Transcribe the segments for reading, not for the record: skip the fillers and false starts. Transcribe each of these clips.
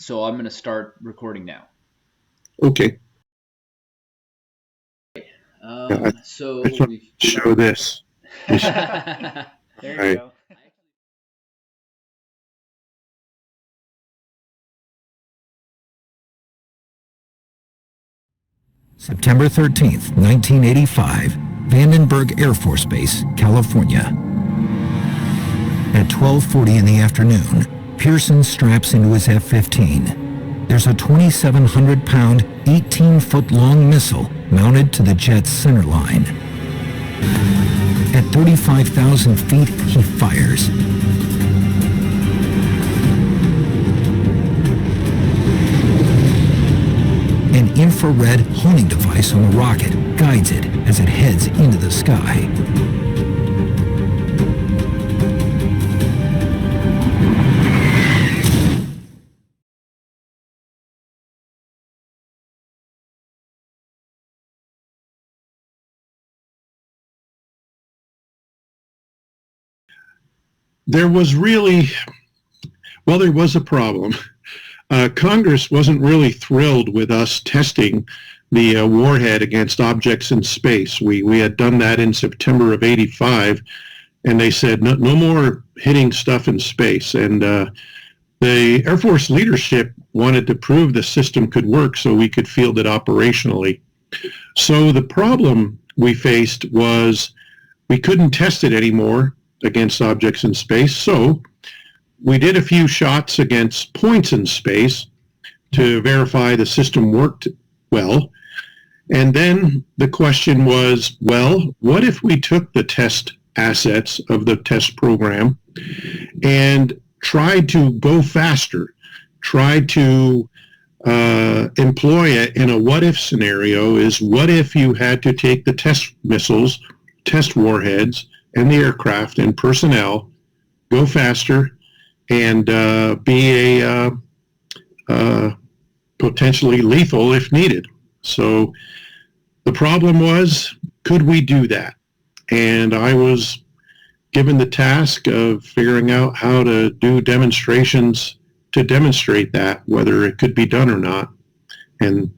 So I'm going to start recording now. Okay. So I just want to show this. there you Right. go. September 13th, 1985, Vandenberg Air Force Base, California. At 12:40 in the afternoon, Pearson straps into his F-15. There's a 2,700-pound, 18-foot-long missile mounted to the jet's center line. At 35,000 feet, he fires. An infrared homing device on the rocket guides it as it heads into the sky. There was a problem. Congress wasn't really thrilled with us testing the warhead against objects in space. We had done that in September of '85, and they said no more hitting stuff in space. And the Air Force leadership wanted to prove the system could work so we could field it operationally. So the problem we faced was we couldn't test it anymore against objects in space. So we did a few shots against points in space to verify the system worked well. And then the question was, well, what if we took the test assets of the test program and tried to go faster, tried to employ it in a what-if scenario? Is what if you had to take the test missiles, test warheads, and the aircraft and personnel, go faster, and be a potentially lethal if needed. So the problem was, could we do that? And I was given the task of figuring out how to do demonstrations to demonstrate that, whether it could be done or not. And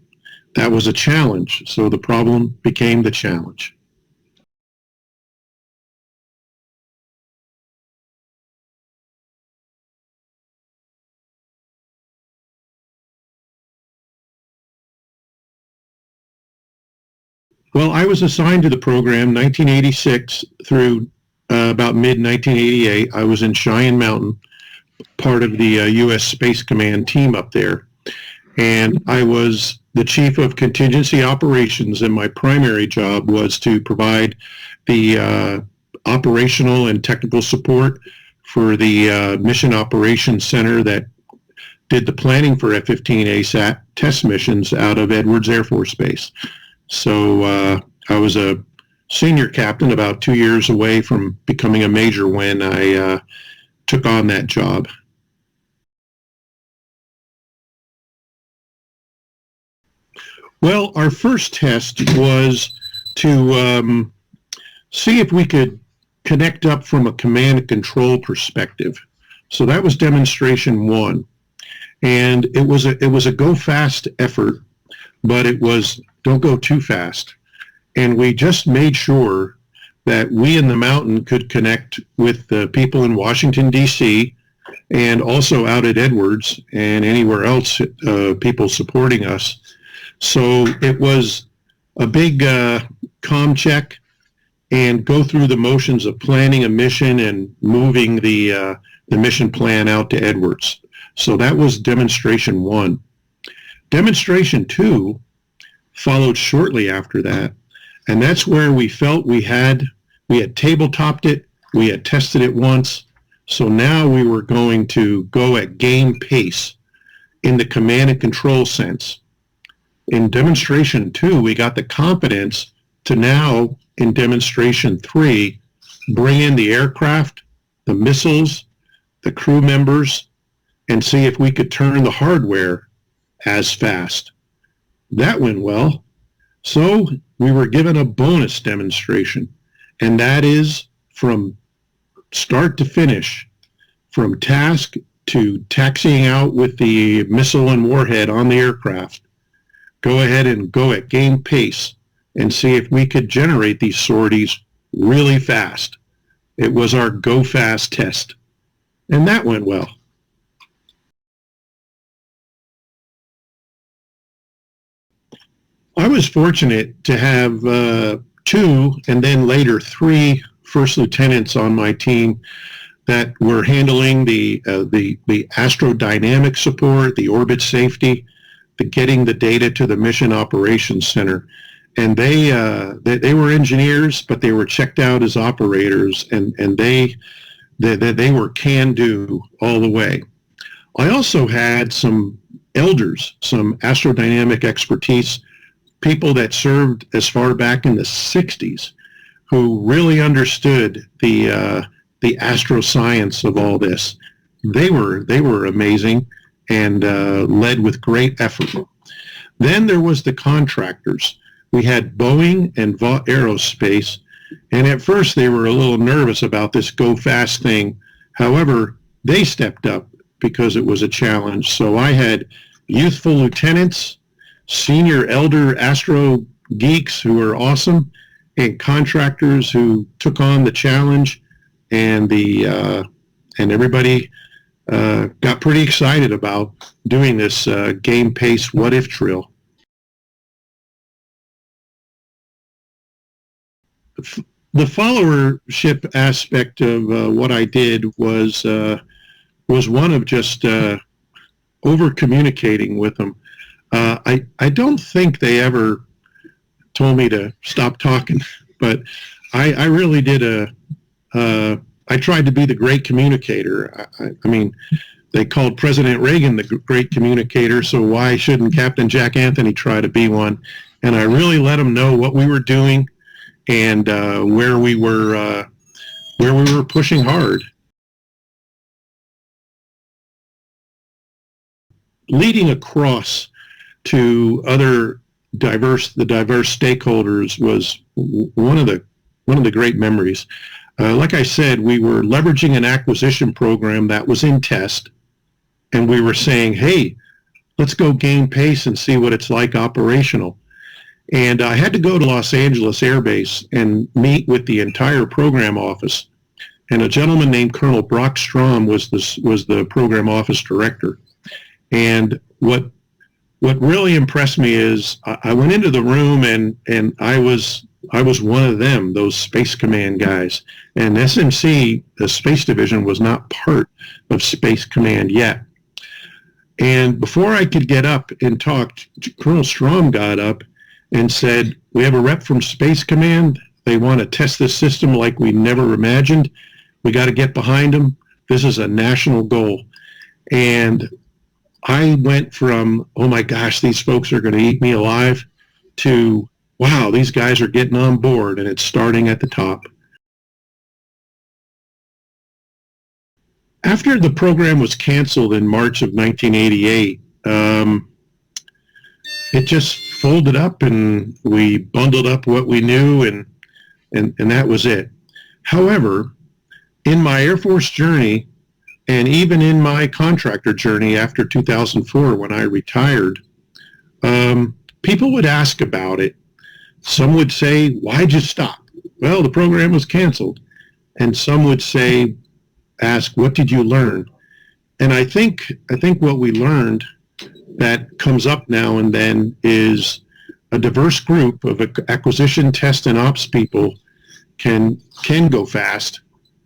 that was a challenge. So the problem became the challenge. Well, I was assigned to the program 1986 through about mid-1988. I was in Cheyenne Mountain, part of the U.S. Space Command team up there. And I was the chief of contingency operations, and my primary job was to provide the operational and technical support for the Mission Operations Center that did the planning for F15 ASAT test missions out of Edwards Air Force Base. So I was a senior captain, about 2 years away from becoming a major when I took on that job. Well, our first test was to see if we could connect up from a command and control perspective. So that was demonstration one. And it was a go fast effort, but it was don't go too fast. And we just made sure that we in the mountain could connect with the people in Washington, D.C., and also out at Edwards and anywhere else, people supporting us. So it was a big comm check and go through the motions of planning a mission and moving the mission plan out to Edwards. So that was demonstration one. Demonstration two followed shortly after that, and that's where we felt we had tabletopped it, we had tested it once, so now we were going to go at game pace in the command and control sense. In demonstration two, we got the competence to now, in demonstration three, bring in the aircraft, the missiles, the crew members, and see if we could turn the hardware as fast. That went well. So we were given a bonus demonstration, and that is from start to finish, from task to taxiing out with the missile and warhead on the aircraft, go ahead and go at game pace and see if we could generate these sorties really fast. It was our go fast test, and that went well. I was fortunate to have 2 and then later 3 first lieutenants on my team that were handling the astrodynamic support, the orbit safety, the getting the data to the Mission Operations Center. And they were engineers, but they were checked out as operators, and they were can-do all the way. I also had some elders, some astrodynamic expertise, people that served as far back in the 60s who really understood the astroscience of all this. They were amazing and led with great effort. Then there was the contractors. We had Boeing and Vought Aerospace, and at first they were a little nervous about this go fast thing. However, they stepped up because it was a challenge. So I had youthful lieutenants, senior elder astro geeks who were awesome, and contractors who took on the challenge, and everybody got pretty excited about doing this game pace what if drill. The followership aspect of what I did was one of just over communicating with them. I don't think they ever told me to stop talking, but I really did I tried to be the great communicator. I mean, they called President Reagan the great communicator, so why shouldn't Captain Jack Anthony try to be one? And I really let them know what we were doing and where we were pushing hard. Leading across to other diverse stakeholders was one of the great memories. Like I said, we were leveraging an acquisition program that was in test, and we were saying, hey, let's go gain pace and see what it's like operational. And I had to go to Los Angeles Air Base and meet with the entire program office. And a gentleman named Colonel Brock Strom was the program office director. And what really impressed me is I went into the room and I was one of them, those Space Command guys. And SMC, the Space Division, was not part of Space Command yet. And before I could get up and talk, Colonel Strom got up and said, we have a rep from Space Command. They want to test this system like we never imagined. We got to get behind them. This is a national goal. And I went from, oh my gosh, these folks are going to eat me alive, to, wow, these guys are getting on board, and it's starting at the top. After the program was canceled in March of 1988, it just folded up, and we bundled up what we knew, and that was it. However, in my Air Force journey, and even in my contractor journey after 2004 when I retired, people would ask about it. Some would say, why'd you stop? Well, the program was canceled. And some would ask, what did you learn? And I think what we learned that comes up now and then is a diverse group of acquisition, test, and ops people can go fast.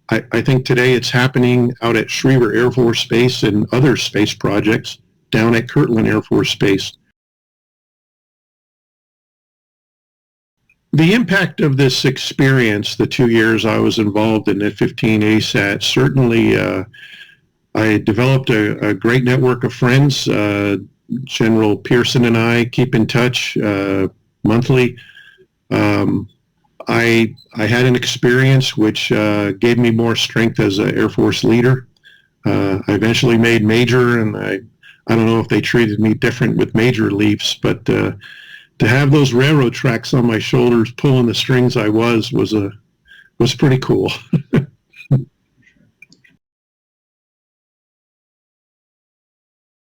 I think today it's happening out at Schriever Air Force Base and other space projects down at Kirtland Air Force Base. The impact of this experience, the 2 years I was involved in F15 ASAT, certainly I developed a great network of friends. General Pearson and I keep in touch monthly. I had an experience which gave me more strength as an Air Force leader. I eventually made major, and I don't know if they treated me different with major leaves, but to have those railroad tracks on my shoulders pulling the strings I was pretty cool.